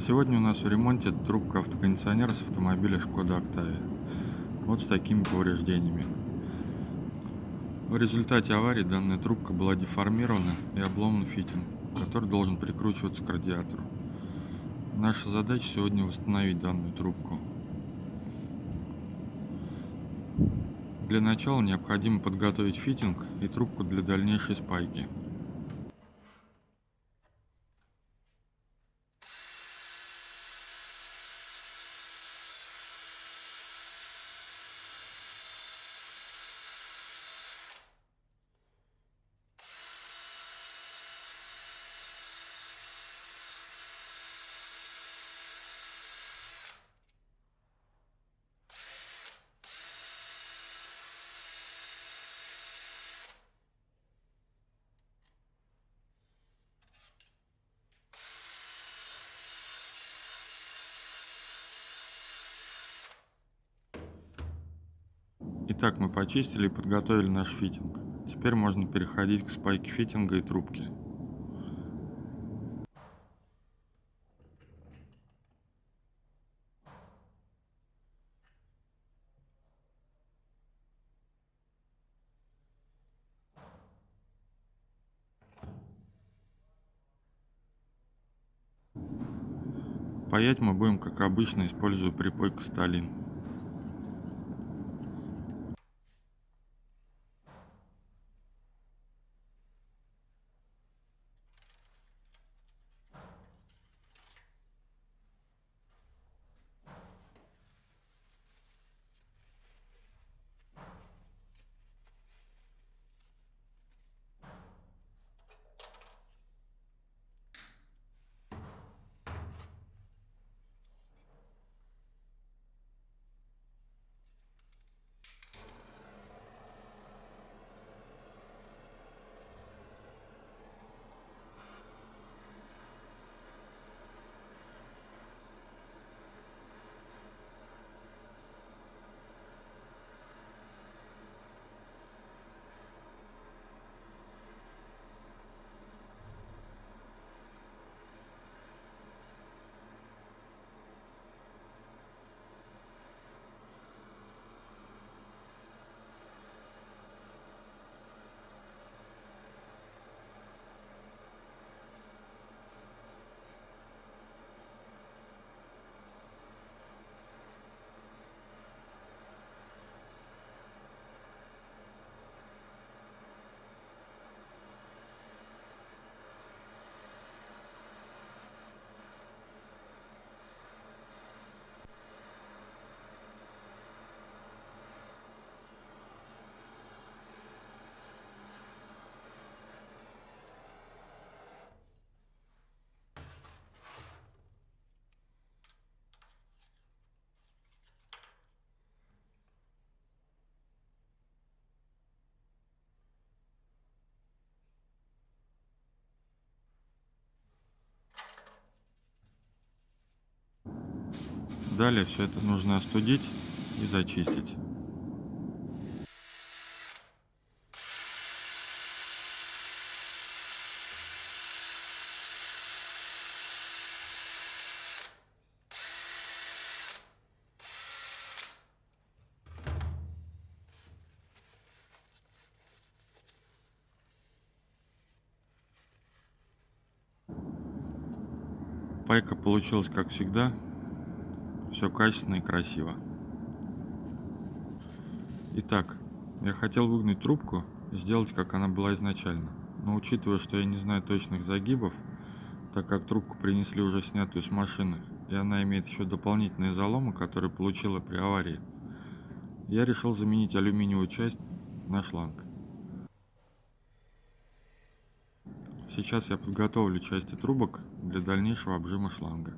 Сегодня у нас в ремонте трубка автокондиционера с автомобиля Шкода Октавия. Вот с такими повреждениями. В результате аварии данная трубка была деформирована и обломан фитинг, который должен прикручиваться к радиатору. Наша задача сегодня восстановить данную трубку. Для начала необходимо подготовить фитинг и трубку для дальнейшей спайки. Итак, мы почистили и подготовили наш фитинг. Теперь можно переходить к спайке фитинга и трубки. Паять мы будем, как обычно, используя припой Косталин. Далее все это нужно остудить и зачистить. Пайка получилась, как всегда, все качественно и красиво. Итак, я хотел выгнуть трубку и сделать, как она была изначально. Но учитывая, что я не знаю точных загибов, так как трубку принесли уже снятую с машины, и она имеет еще дополнительные заломы, которые получила при аварии, я решил заменить алюминиевую часть на шланг. Сейчас я подготовлю части трубок для дальнейшего обжима шланга.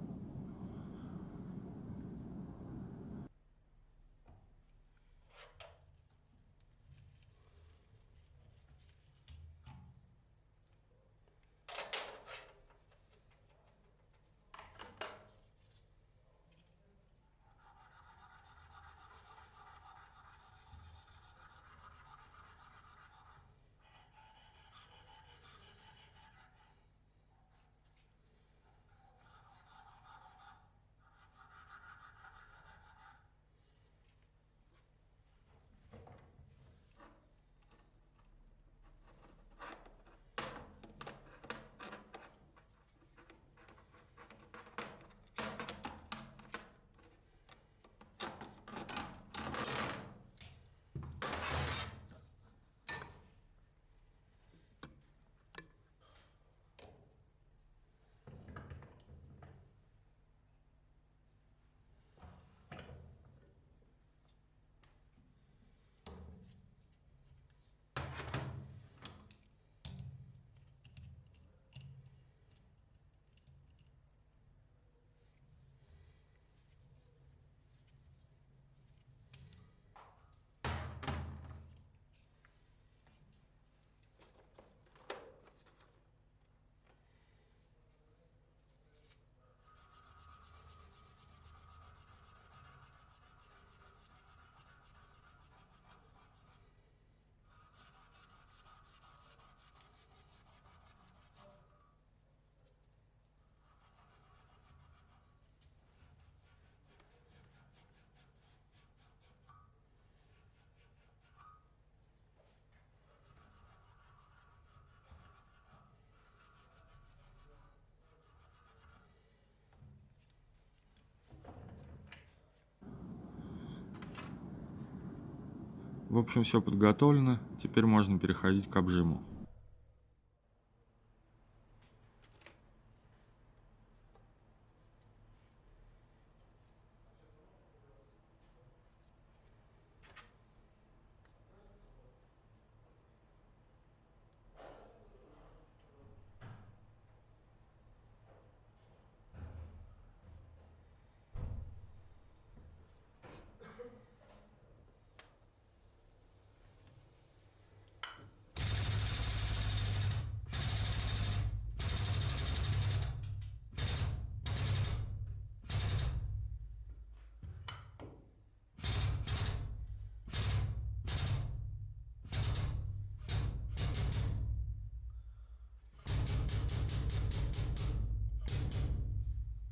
В общем, все подготовлено, теперь можно переходить к обжиму.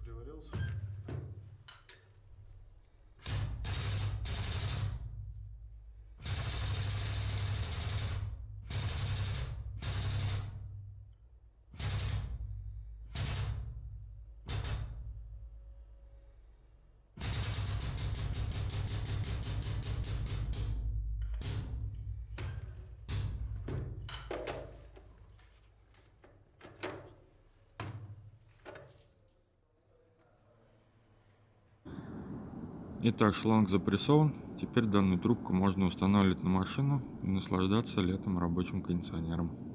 Приварился. Итак, шланг запрессован. Теперь данную трубку можно устанавливать на машину и наслаждаться летом рабочим кондиционером.